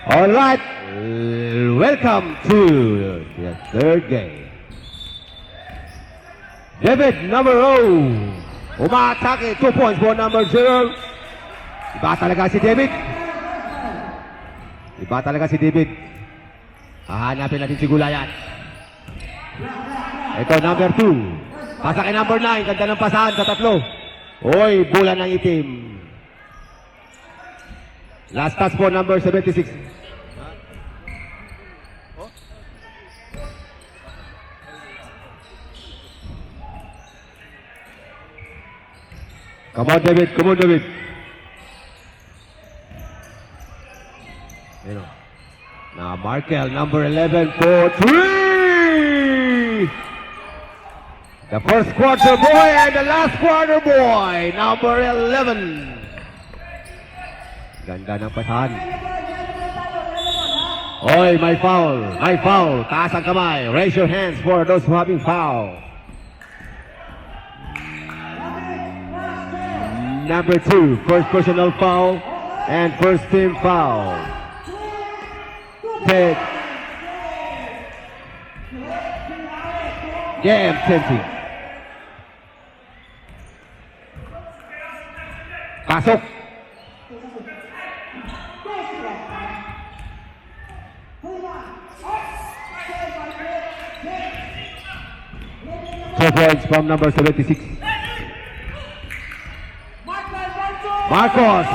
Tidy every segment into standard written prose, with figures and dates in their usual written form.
All right, welcome to the third game. David, number 0. Umaatake, 2 points for number 0. Iba talaga si David. Iba talaga si David. Hahanapin natin si Gulayan. Ito, number 2. Pasa kay number 9. Ganda ng pasahan sa tatlo. Oy, bola ng itim. Last touch po, number 76. Come on, David. Come on, David. You know. Now, Markel, number 11 for 3. The first quarter boy and the last quarter boy, number 11. Ganda ng pasahan. Oy, may foul. May foul. Taas ang kamay. Raise your hands for those who having foul. Number 2, first personal foul and first team foul. Ted. Game 10. Pasok. Two points from number 76. Marcos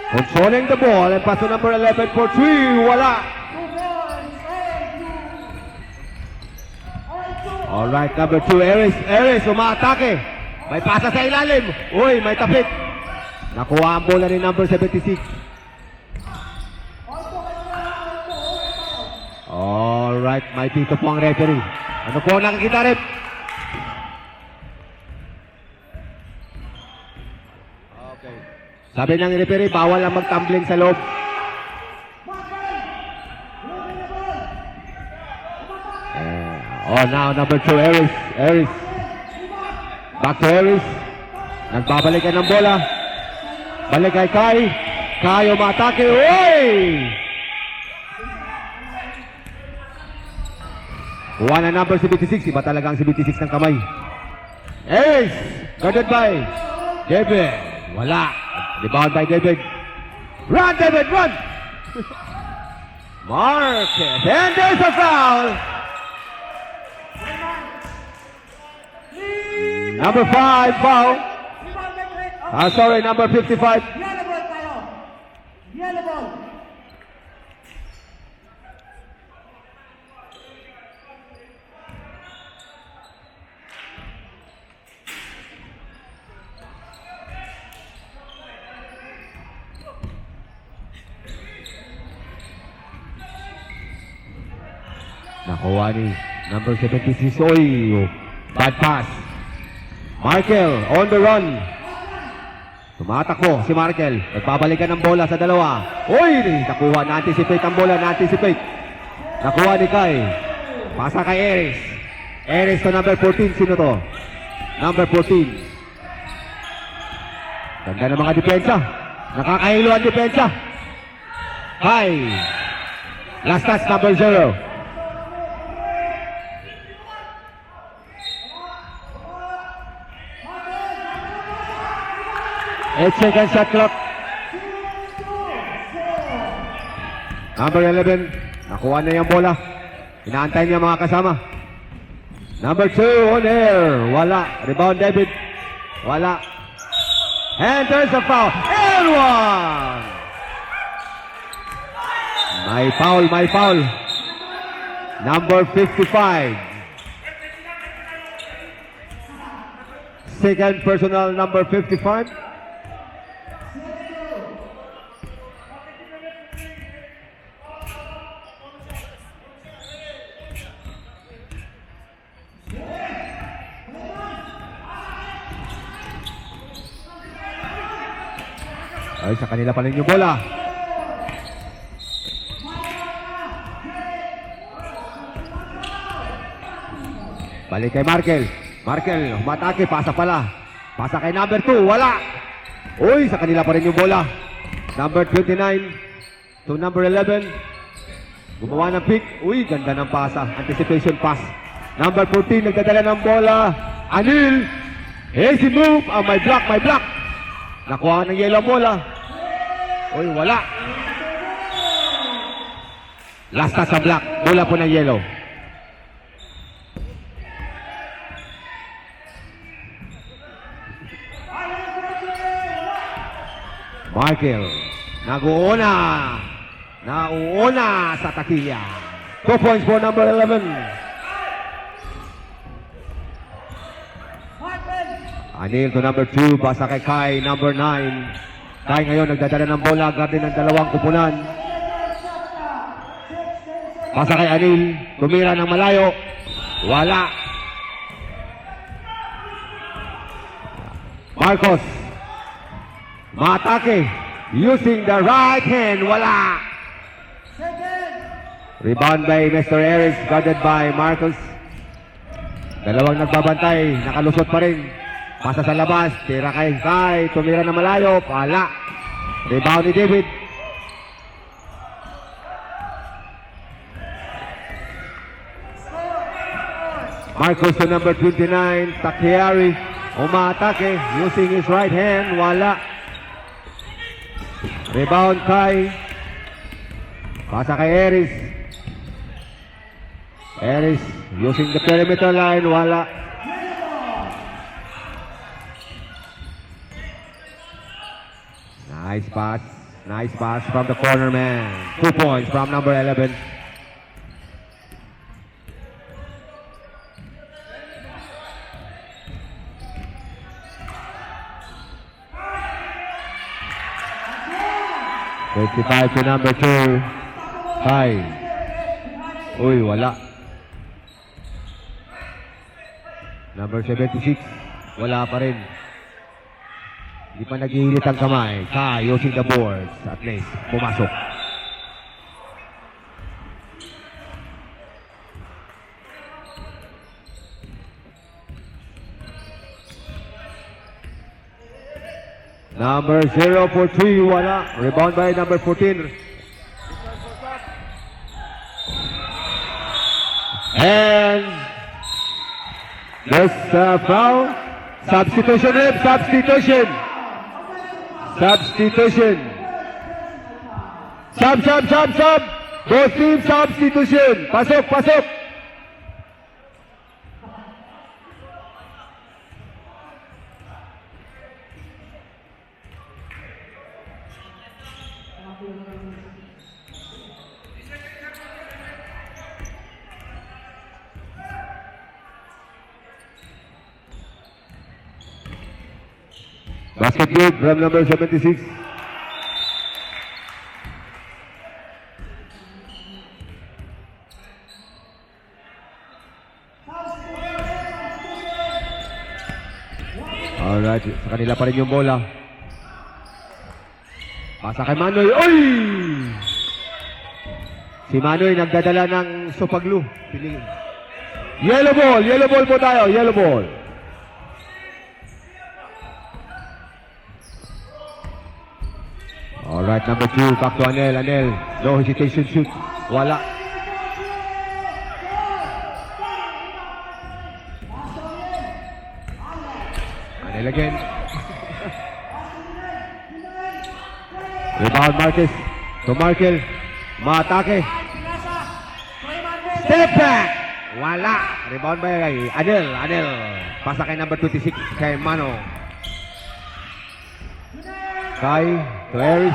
controlling the ball and pass to number 11 for 3. Wala. Alright, number 2, Eris, umaatake. May pasa sa ilalim. Uy, may tapit. Nakuha ang bola ni number 76. Alright, may tito po ang referee. Ano po nakikita, rep? Sabi ng referee, bawal ang magtumbling sa loob. Now number 2, Eris. Back to Eris. Nagbabalikan ng bola. Balik kay Kai. Kai umatake. Uy! Kuha na number 76. Iba talaga ang 76 ng kamay. Eris! Guarded by David. Wala. Rebound by David. Run, David, run! Marquez. And there's a foul. Number 5, foul. Sorry, number 55. Yellow ball. Nakuha ni number 76. Oy, bad pass. Markel on the run. Tumatakbo si Markel. Nagbabalikan ng bola sa dalawa. Oy, nakuha, na-anticipate ang bola, na-anticipate. Nakuha ni Kai. Pasa kay Eris. Eris to number 14. Sino to? Number 14. Ganda ng mga depensa. Nakakahilo ang depensa. Kai. Last touch, number 0. 8 seconds shot clock. Number 11. Nakuha na yung bola. Inaantay niya mga kasama. Number 2 on air. Wala. Rebound David. Wala. And there's a foul. And one. May foul. Number 55. Second personal, number 55. Ay, sa kanila pa rin yung bola. Balik kay Markel. Markel, matake, pasa pala. Pasa kay number 2, wala. Uy, sa kanila pa rin yung bola. Number 29. to number 11. Gumawa ng pick. Uy, ganda ng pasa. Anticipation pass. Number 14, nagdadala ng bola. Anil. Easy move. Oh, my block, my block. Nakuha ng yellow bola. Uy, wala. Last touch sa block. Bola po ng yellow. Michael. Nag-uuna. Nauuna sa takilya. 2 points for number 11. Anil to number 2. Basa kay Kai, number 9. Kai ngayon nagdadala ng bola. Garden ng dalawang kupunan. Basa kay Anil. Tumira ng malayo. Wala. Marcos. Matake. Using the right hand. Wala. Rebound by Mr. Eris. Guarded by Marcos. Dalawang nagbabantay. Nakalusot pa rin. Pasa sa labas. Tira kay Kai. Tumira na malayo. Wala. Rebound ni David. Marcos to number 29. Takiari. Umatake. Using his right hand. Wala. Rebound Kai. Pasa kay Eris. Eris using the perimeter line. Wala. Nice pass. Nice pass from the corner man. 2 points from number 11. $55 to number 2. Kai. Uy, wala. Number 76. Wala pa rin. Hindi pa naghihilit ang kamay. Kai using the boards. At least, pumasok. Number 0 for 3, wala. Rebound by number 14. And there's a foul. Substitution, ref. Substitution. Substitution. Sub. Both teams substitution. Pasok, pasok. Basket kick from number 76. Alright, sa kanila pa rin yung bola. Pasa kay Manoy. Oy! Si Manoy nagdadala ng supaglu. Yellow ball po tayo, yellow ball. Alright, number 2, back to Anel. No hesitation shoot. Wala. Anel again. Rebound Marquez. To Markel. Matake. Step back. Wala. Rebound by Anel. Pasa kay number 26 kay Mano. Kai to Eris.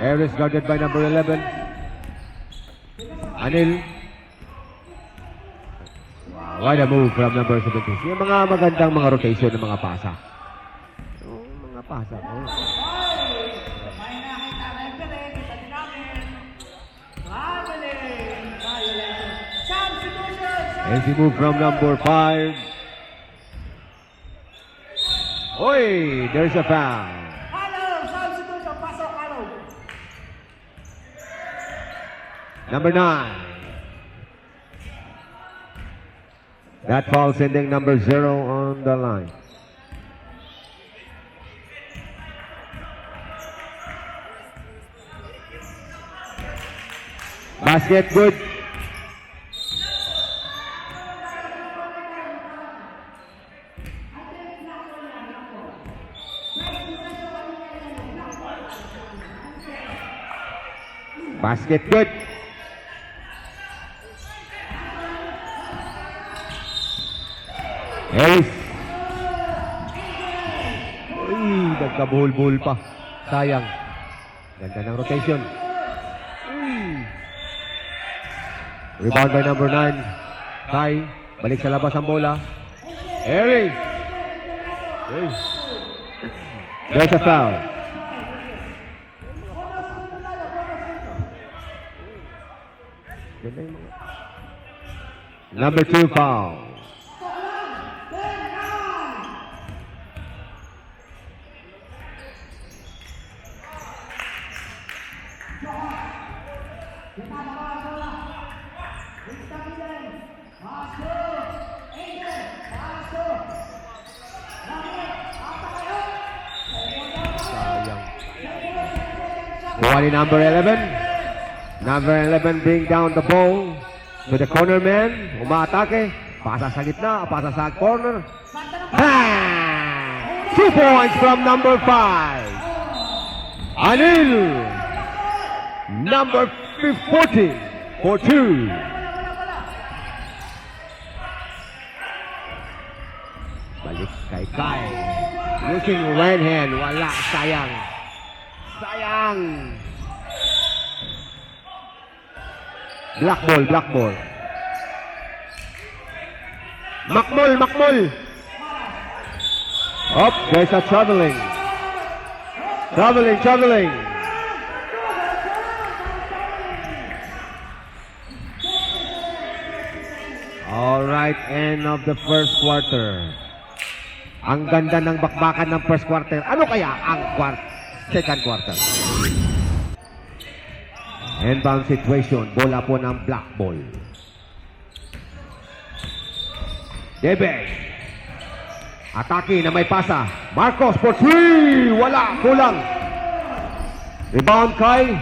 Eris guarded by number 11. Anil. What a move from number 17. Yung mga magandang mga rotation ng mga pasa. Yung mga pasa. Easy move from number 5. Oy, there's a foul. Number 9. That foul sending number 0 on the line. Basket good. Basket good. Ace. Uy, nagkabuhol-buhol pa. Sayang. Ganda ng rotation. Rebound by number 9. Kai. Balik sa labas ang bola. Eric. There's a foul. Number 2 foul. Sayang. Number 11. Number 11 bring down the ball to the corner man. Umaatake. Pasa sa gitna. Pasa sa corner. Bang! 2 points from number 5. Anil. Number 14 for 2. Balik kay Kai. Using right hand. Wala. Sayang. Sayang. Black ball, black ball. Makmul. Up, there's a traveling. Traveling. All right, end of the first quarter. Ang ganda ng bakbakan ng first quarter. Ano kaya ang second quarter? Inbound situation. Bola po ng black ball. Debe. Atake na may pasa. Marcos for 3. Wala. Kulang. Rebound Kai.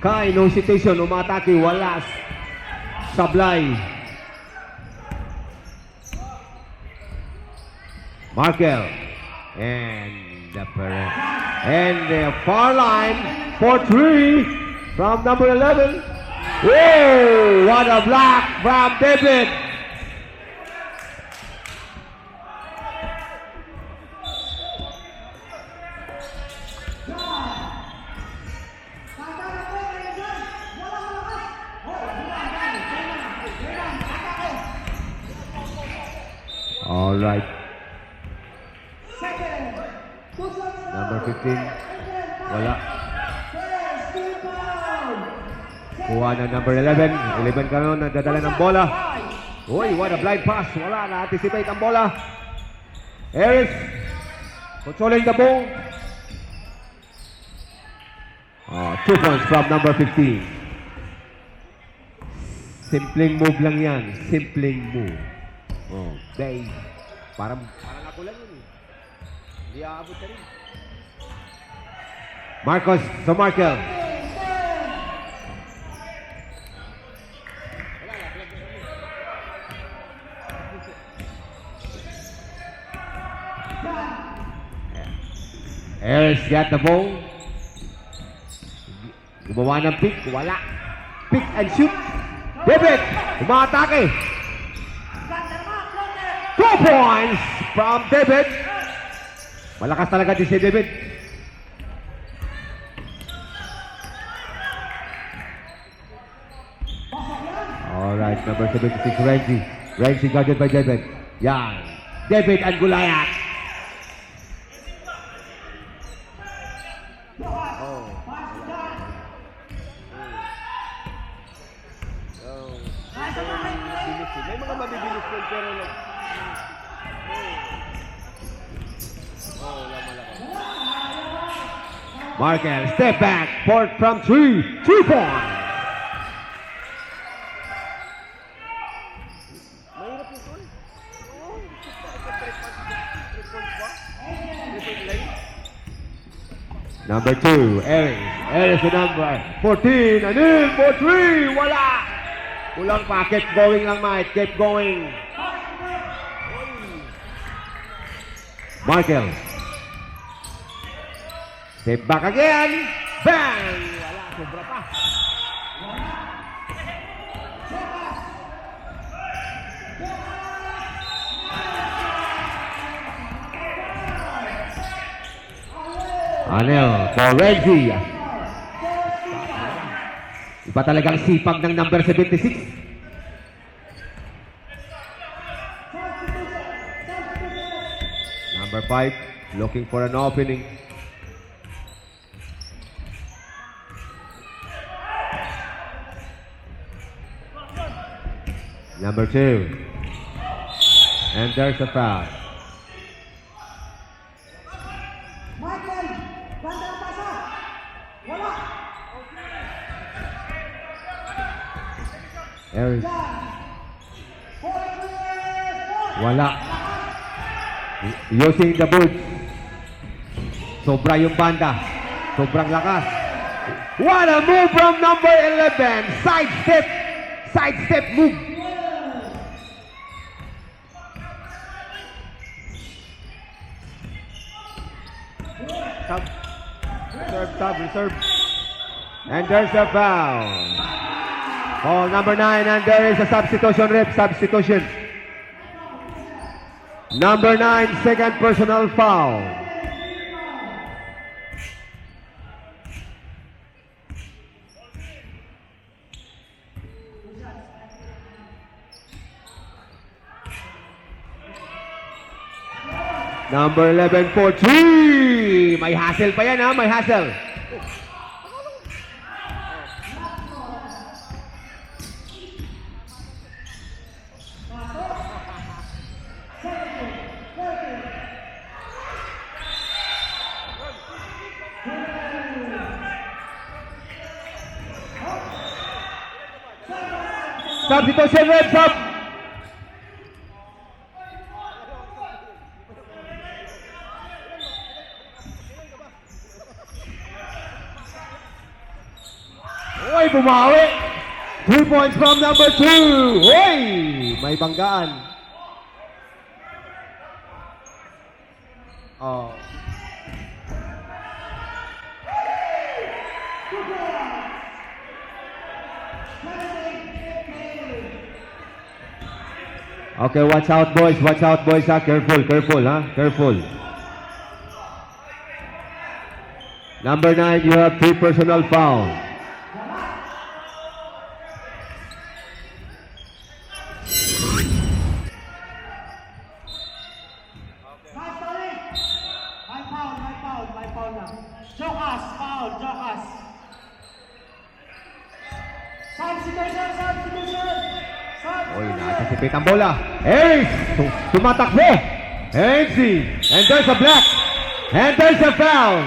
Kai, no hesitation. Umatake. Wala. Sablay. Markel. And the far line for 3. From number 11. Whoa! What a block from David. All right. Number 15. Wala. Kuha na number 11. 11 ka nun, nagdadala ng bola. Uy, what a blind pass. Wala, na-anticipate ang bola. Harris, controlling the ball. 2 points from number 15. Simpleng move lang yan. Simpleng move. Day. Parang ako lang yun. Hindi aabot ka rin. Marcos to Markel. Harris got the ball. Gumawa ng pick. Wala. Pick and shoot. David. Umatake. 2 points from David. Malakas talaga din si David. Alright, number 76, Renzi. Renzi guarded by David. Yan. David and Gulayat. May mga mabibilis ko pero Markel, step back, port from 3 points. Number 2, Aries. Aries the number 14. Anil for 3. Wala. Kulang pa. Keep going lang, Mike. Keep going. Markel. Step back again. Bang! Wala. Sobra pa. Anel for Reggie. Iba talagang sipag ng number 76. Number 5, looking for an opening. Number 2. And there's a foul. Aries. Wala. Using the boots. Sobra yung banda. Sobrang lakas. What a move from number 11. Side step. Side step move. Reserve. And there's a foul. Oh, number 9, and there is a substitution, ref, substitution. Number 9, second personal foul. Number 11 for 3. May hassle pa yan, ha? May hassle. Substitution, red sub. Oy, bumawi. 3 points from number 2. Oy, may banggaan. Oh. Okay, watch out, boys. Watch out, boys. Ha? Careful, ha? Careful. Number 9, you have 3 personal fouls. My foul na. Jokas, foul, Jokas. Substitution. Oy, nakasipit ang bola. Ace! Tumatakbo! Ainsley! And there's a black! And there's a foul!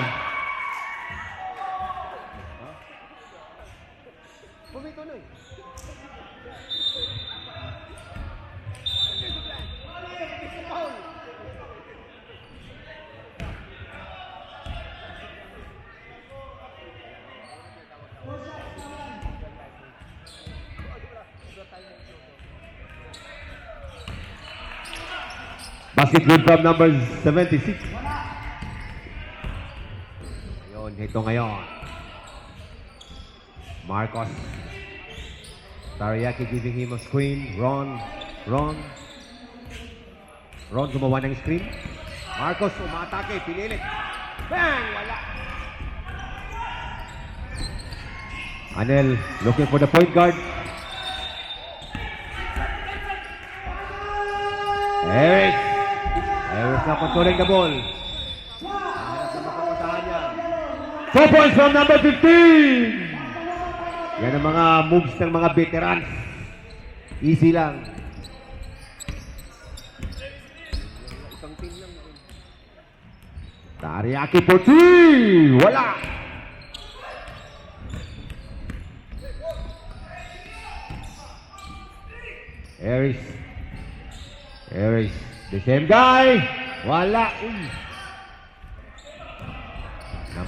Basket good from number 76. Ayun, ito ngayon. Marcos. Tariaki giving him a screen. Ron gumawa ng screen. Marcos umatake, pinilit. Bang! Wala. Anel looking for the point guard. Eric na controlling the ball. Hanap na mapapasahan niya. 4 points from number 15. Yan ang mga moves ng mga veterans. Easy lang. Isang team lang. Tariaki for 3. Wala. Aries. The same guy. Wala.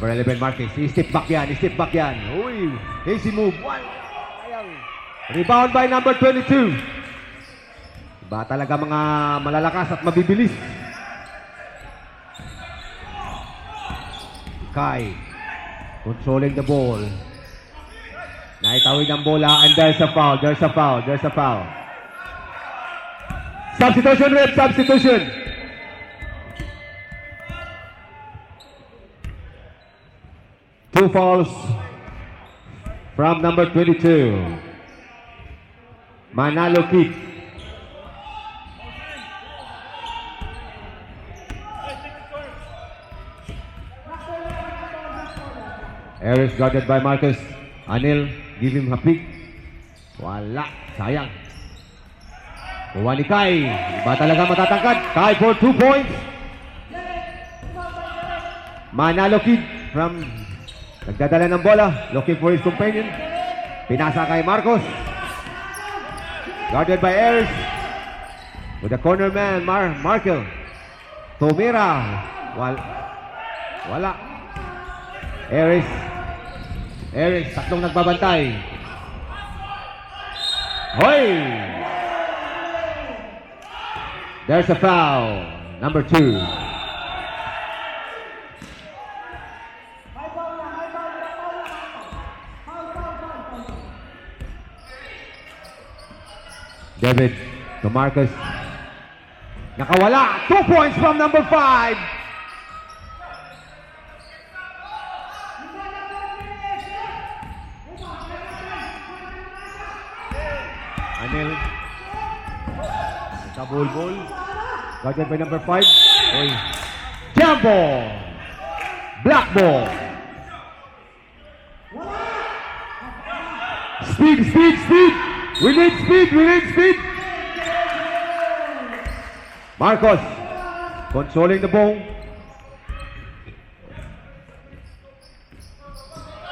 Number 11, Marquez. I-step back yan. I-step back yan. Uy, easy move. One. Sayang. Rebound by number 22. Iba talaga mga malalakas at mabibilis. Kai. Controlling the ball. Naitawid ang bola and there's a foul. There's a foul. There's a foul. Substitution, ref. Substitution. Two fouls from number 22. Manalo Kid. Harris guarded by Marcus. Anil, give him a pick. Wala, sayang. Kuha ni Kai. Iba talaga matatangkad. Kai for 2 points. Manalo Kid from nagdadala ng bola. Looking for his companion. Pinasa kay Marcos. Guarded by Harris. With the corner man, Markel. Tumira. Wala. Harris. Tatlong nagbabantay. Hoy! There's a foul. Number 2. David to Marcus. Nakawala. 2 points from number 5. Anil. Kabul-bul. Guarded by number 5. Oy. Jump ball. Black ball. Speed. We need speed. Marcos. Controlling the ball.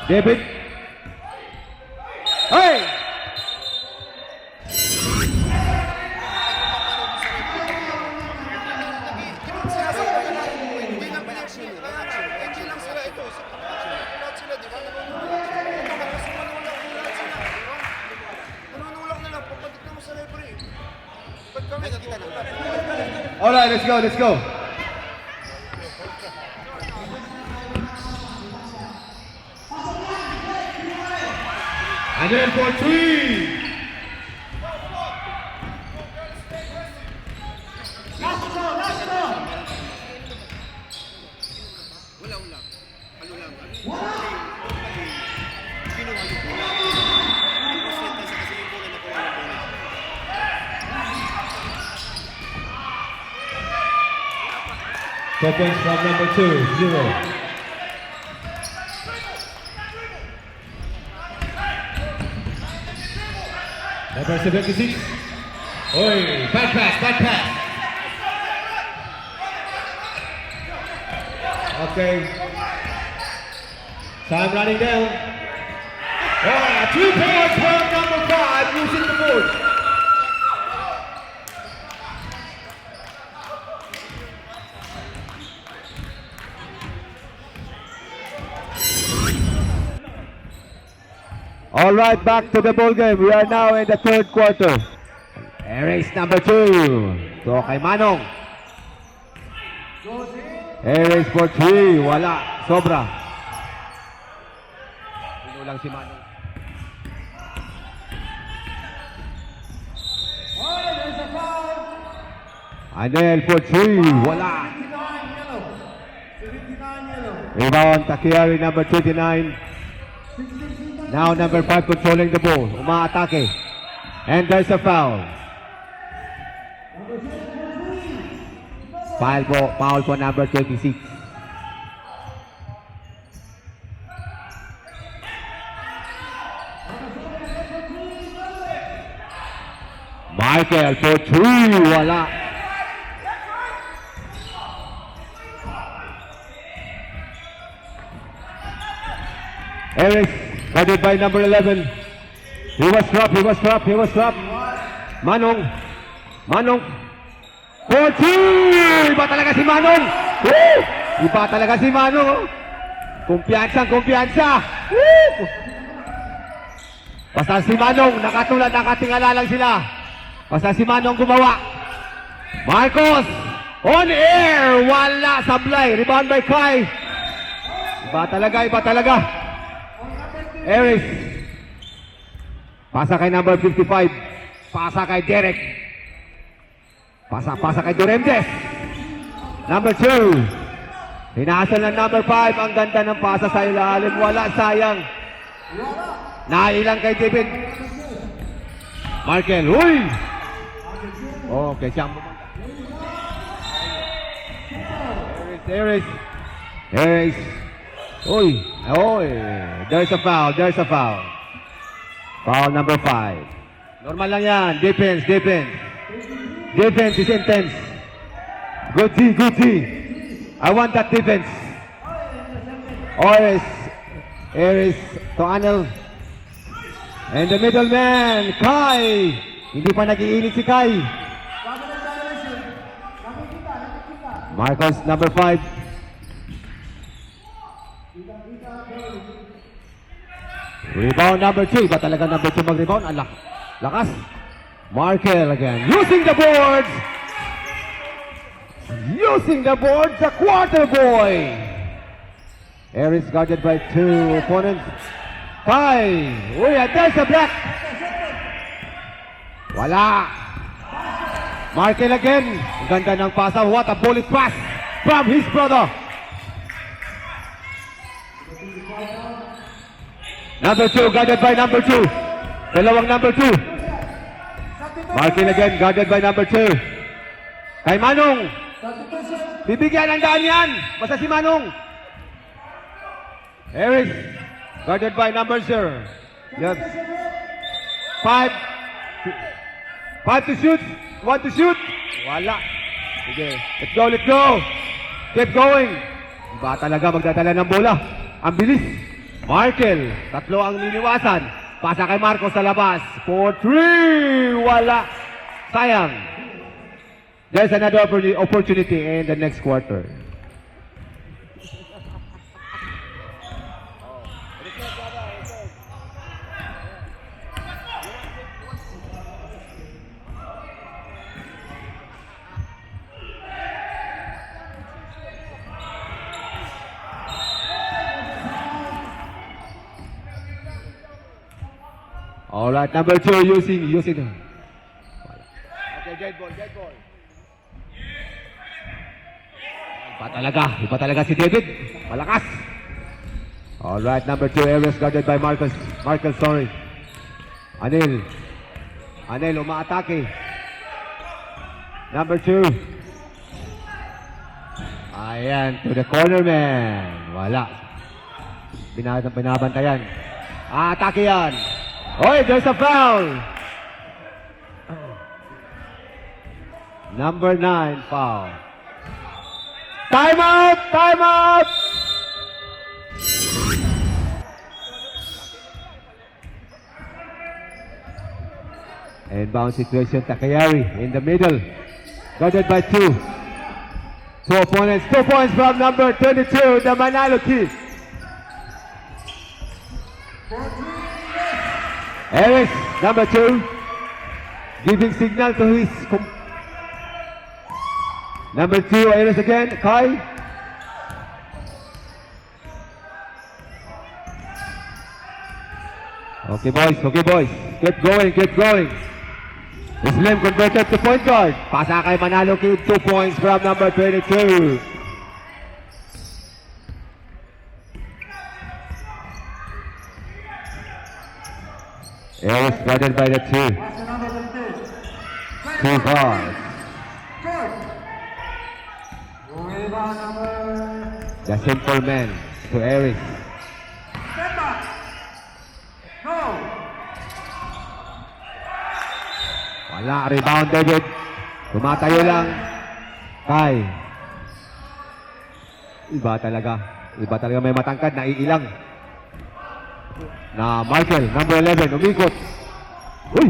David. Hey! All right, let's go. And then for 3. Last go. Kinuha yung bola. Kasi yung bola nakuha yung bola. Four points from number 2, 0. Number 76. Oi, bad pass. Okay. Time running down. 2 points from number 5, using the board. All right, back to the ball game. We are now in the third quarter. Erase number 2. To kay Manong. Erase for 3. Wala. Sobra. Pinulang si Manong. Anel for 3. Wala. 79 yellow. Rebound, Takiari number 29. Now number 5 controlling the ball. Umaatake. And there's a foul. Foul for number 26. Michael for 3. Wala. Eric, guarded by number 11. He was dropped. Manong. For 2! Iba talaga si Manong! Woo! Iba talaga si Manong! Kumpiyansa! Woo! Basta si Manong, nakatulad, nakatingala lang sila. Basta si Manong gumawa. Marcos, on air! Wala, sablay. Rebound by Kai. Iba talaga. Eris. Pasa kay number 55. Pasa kay Derek. Pasa kay Duremdes. Number 2. Hinasal ng number 5. Ang ganda ng pasa sa ilalim. Wala, sayang. Nailang kay David. Markel. Uy! Okay, siyang bumanda. Harris. Uy! There's a foul. Foul number 5. Normal lang yan. Defense. Defense is intense. Good D. I want that defense. Harris to Anel. And the middleman, Kai. Hindi pa nag-iinit si Kai. Marcos, number 5. Rebound number 2. Ba talaga number 2 mag-rebound? Lakas. Markel again. Using the boards. The quarter boy. Harris guarded by 2 opponents. Kai. Uy, there's a block. Wala. Markel again. Ang ganda ng pasa. What a bullet pass from his brother. Number 2, guarded by number 2. Dalawang number 2. Markel again, guarded by number 2. Kay Manong. Bibigyan ang daan yan. Basta si Manong. Harris, guarded by number 0. Yep. 5 to shoot. 1 to shoot. Wala. Sige. Let's go. Keep going. Iba talaga magdadala ng bola. Ang bilis. Markel. 3 ang niniwasan. Pasa kay Marcos sa labas. 4-3. Wala. Sayang. There's another opportunity in the next quarter. All right, number 2 using. Okay, get ball. Iba talaga si David. Malakas. All right, number 2 Aries guarded by Marcus, sorry. Anil umaatake. Number 2. Ayan, to the corner man. Wala. Binabantayan. Atake yan. Oy, there's a foul. Number 9 foul. Time out. Inbound situation, Takayari in the middle. Guarded by 2. 2 opponents. 2 points from number 22, the Manalo Kid. Harris, number 2, giving signal to his number 2, Harris again, Kai. Okay boys, keep going. Slim converted to point guard. Pasa kay Manalo Kid, 2 points from number 22. Harris guarded by the 2. 2 fouls. The simple man to Harris. Wala, rebound David. Tumatayo lang. Kai. Iba talaga may matangkad, naiilang. Na Michael, number 11, umikot. Uy!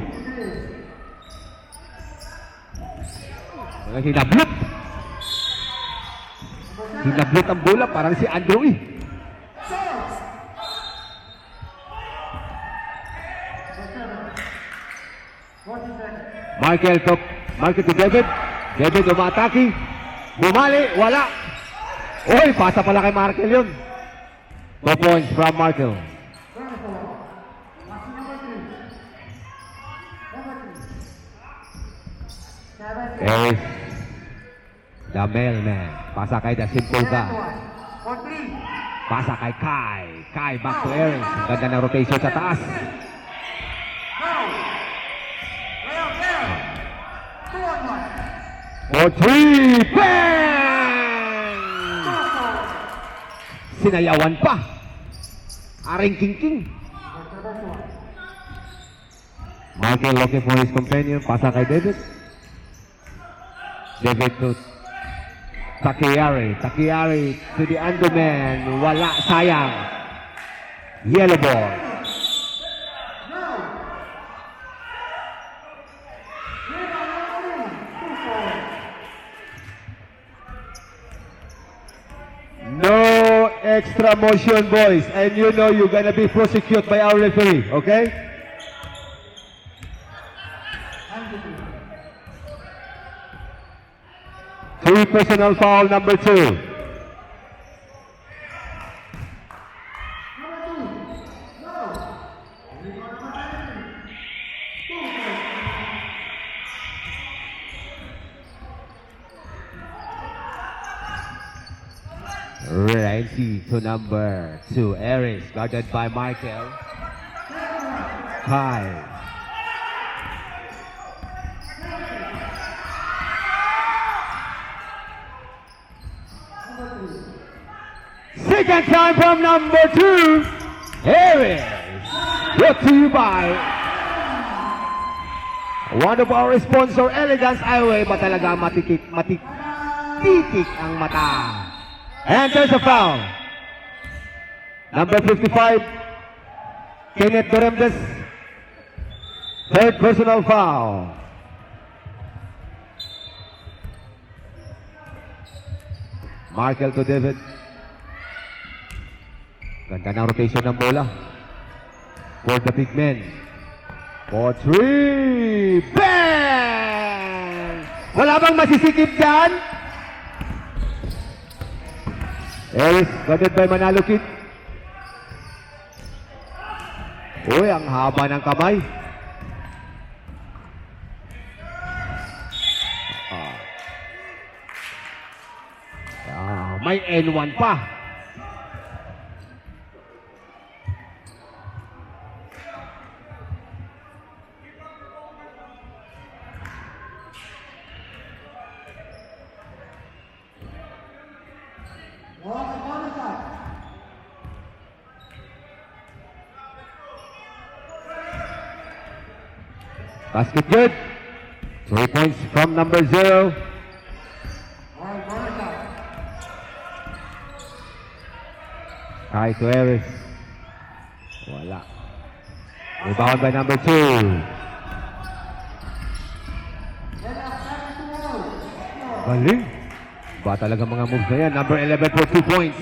Hinablot ang bola, parang si Andrew eh. Markel to David. David umatake. Bumali, wala. Uy, pasa pala kay Markel yun. 2 points from Markel. Aries, the mailman. Pasa kay the simple guy. Pasa kay Kai. Kai back to Aries. Ang ganda ng rotation sa taas. For 3, bang! Sinayawan pa. Aring king. Michael looking for his companion. Pasa kay David. David to Takiari. Takiari to the underman. Wala, sayang. Yellow ball. No extra motion, boys. And you know you're gonna be prosecuted by our referee, okay? Three personal foul, number 2. Rancy to number 2. Aries guarded by Michael. Kai. Second time from number 2. Aries. Brought to you by one of our sponsor, Elegance Highway. Ba talaga matitik ang mata. And there's a foul. Number 55, Kenneth Doremdes. Third personal foul. Markel to David. Ganda ng rotation ng bola. For the big men. For 3, bang! Wala bang masisikip dyan? Aries, guarded by Manalo Kid. Uy, ang haba ng kamay. May N1 pa. Basket good. 3 points from number 0. Kai to Aries. Wala. Rebound by number 2. Galing. Ba talaga mga moves na yan. Number 11 for 2 points.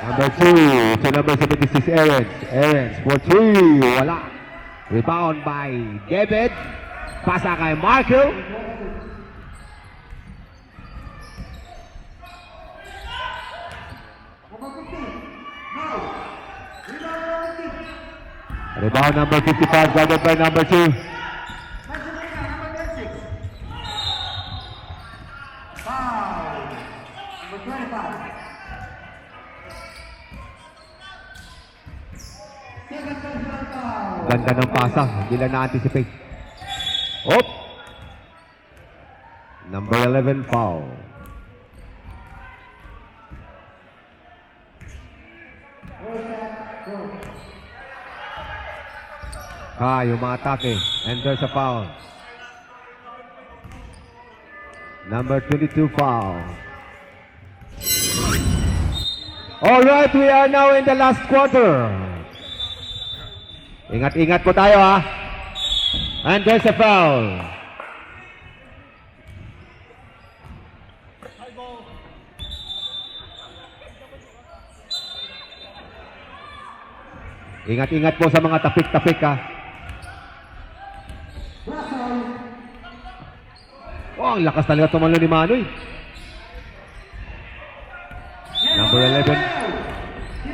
Number 2 to number 76, Aarons for 3. Wala. Rebound by David. Pasa kay Markel. Rebound number 55, guarded by number 2. Ganda ng pasa, hindi lang na-anticipate. Op! Number 11 foul. Yung mga atake. And there's a foul. Number 22 foul. Alright, we are now in the last quarter. Ingat-ingat po tayo ha. And there's a foul. Ingat-ingat po sa mga tapik-tapik ha. Russell. Oh, ang lakas talaga tumalo ni Manoy. Number 11,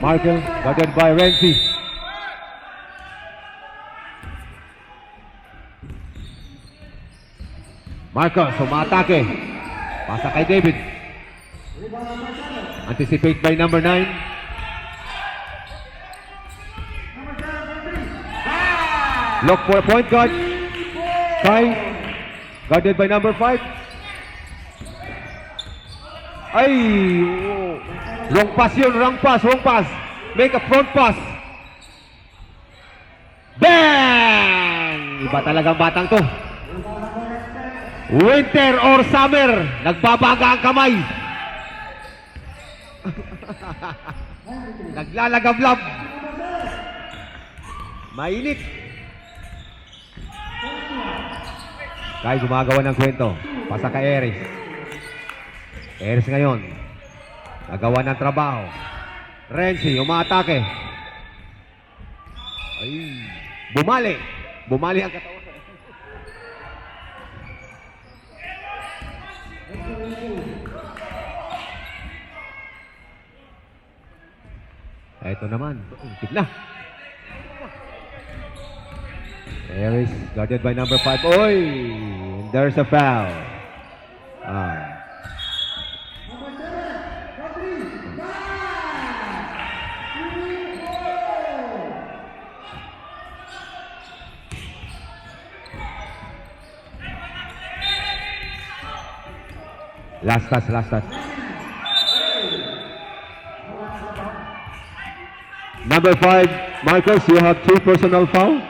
Markel, guarded by Renzi. Marcos, umatake. Pasa kay David. Anticipate by number 9. Look for a point guard. Kai, guarded by number 5. Ay, oh. Wrong pass yun, wrong pass. Make a front pass. Bang! Iba talagang batang to. Winter or summer, nagbabaga ang kamay. Naglalagablab. Mainit. Kaya gumagawa ng kwento. Pasa kay Eris. Eris ngayon. Nagawa ng trabaho. Renzi, umaatake. Ay, bumali. Bumali ang katawan. Ito naman, untik na. Harris, guarded by number 5. Oy! There's a foul. Last touch. Number 5, Marcus, you have 2 personal foul.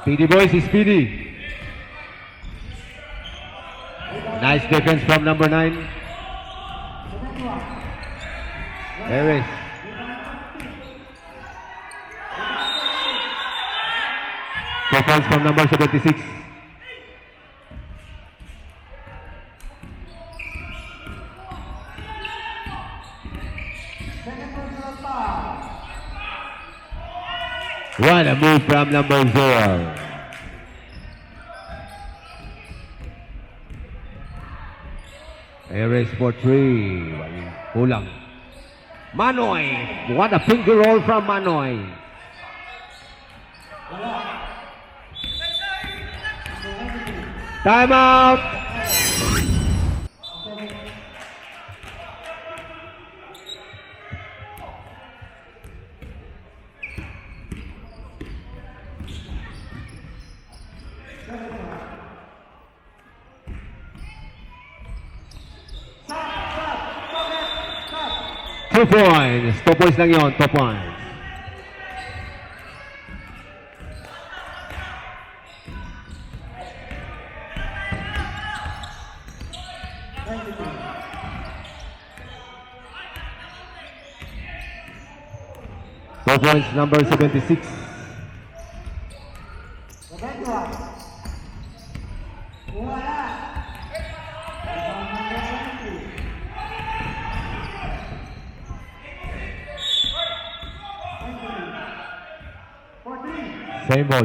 Speedy boys, he's speedy. Nice defense from number 9. Harris. Two points from number 76. What a move from number 0. Harris for 3. Kulang. Manoy. What a finger roll from Manoy. Time out. Two points. 2 points lang yun. 2 points. Two points, number 76.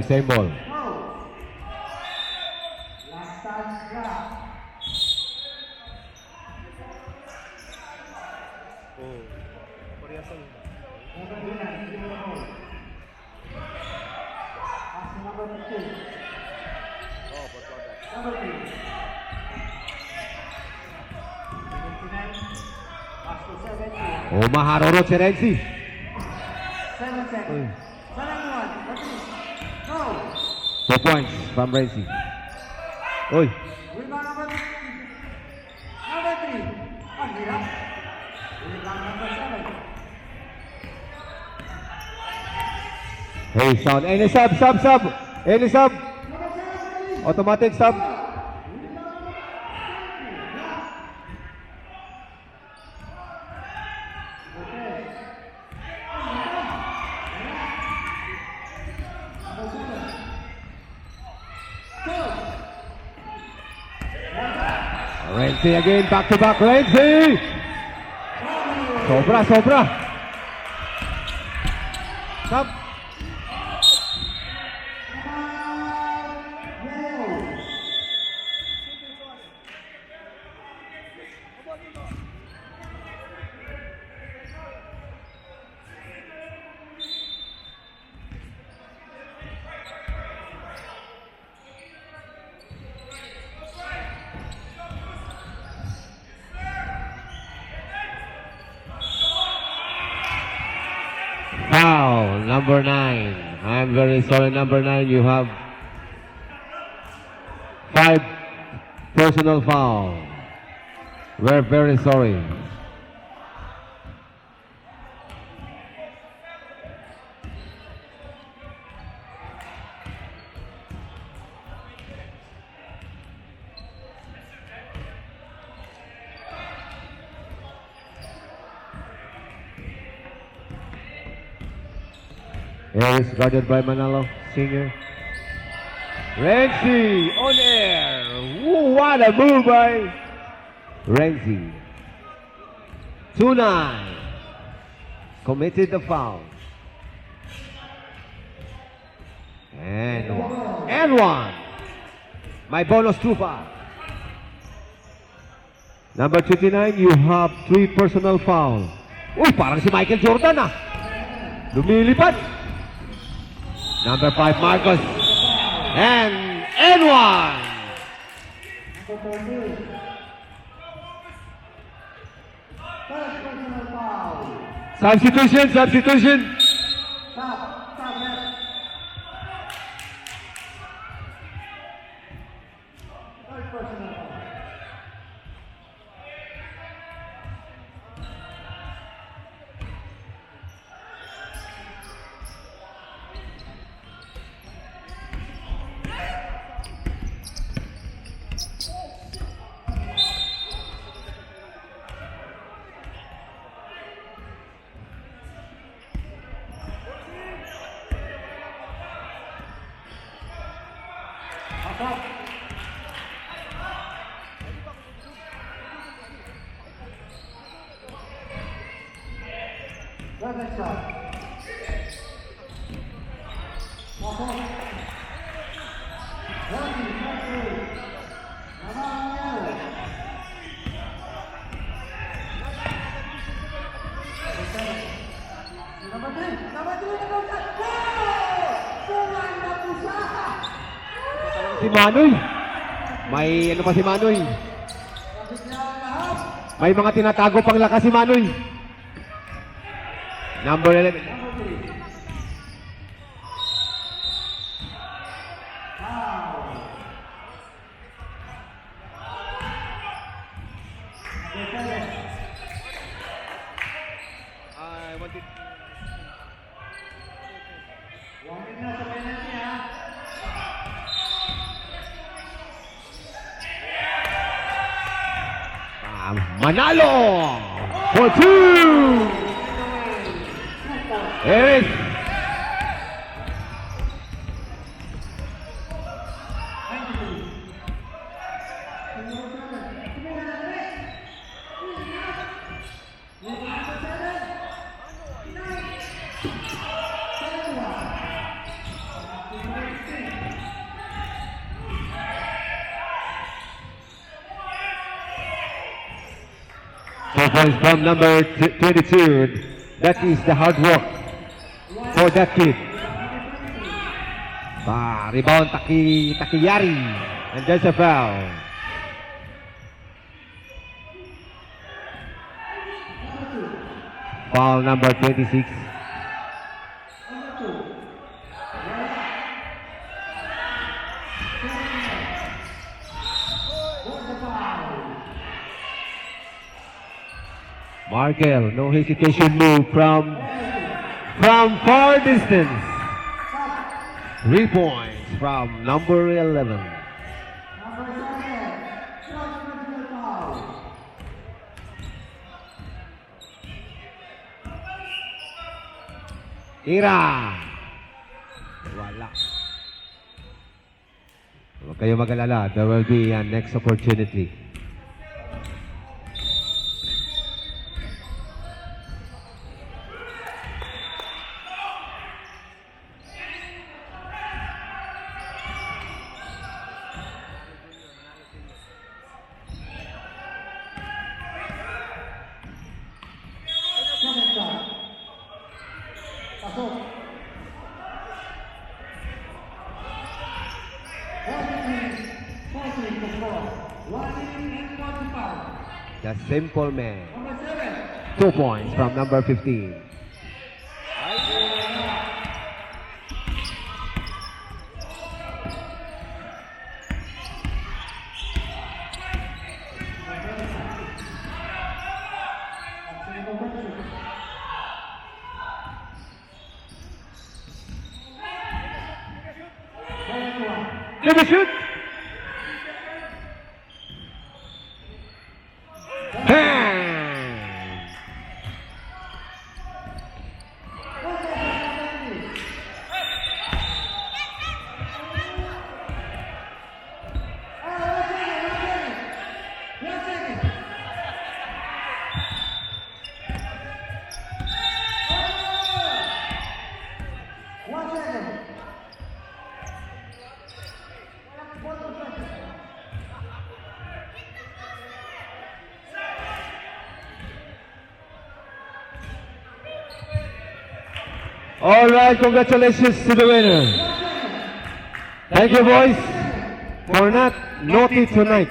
Same ball. Maharorot si Renzi. 7 seconds. 2 points from Renzi. Uy. Rebound number 3. Ang hirap. Rebound number 7. Hey, sound. Any sub. Any sub. Automatic sub. Renzi again, back to back, Renzi! Sobra, sobra! Stop! Foul, number 9. I'm very sorry, number 9. You have 5 personal foul. We're very sorry. Here is guarded by Manalo, senior. Renzi on air. Woo, what a move by Renzi. 2-9. Committed the foul. And one. And one. My bonus 2 foul. Number 29, you have 3 personal foul. Uy, parang si Michael Jordan ah. Lumilipad. Number 5, Marcos. And one. Substitution, substitution. Si Manoy. May ano pa si Manoy. May mga tinatago pang lakas si Manoy. Number 11. Manalo for 2. Eric. Points from number 22. That is the hard work for that kid. Rebound Takiyari. And there's a foul. Foul number 26. Markel, no hesitation move from far distance. 3 points from number 11. Ira. Wala. Huwag kayo mag-alala. There will be a next opportunity. 14 to 4. 145. The simple man. Number 7. 2 points from number 15. Let me shoot. Bang! All right, congratulations to the winner. Thank you, boys, for not naughty tonight.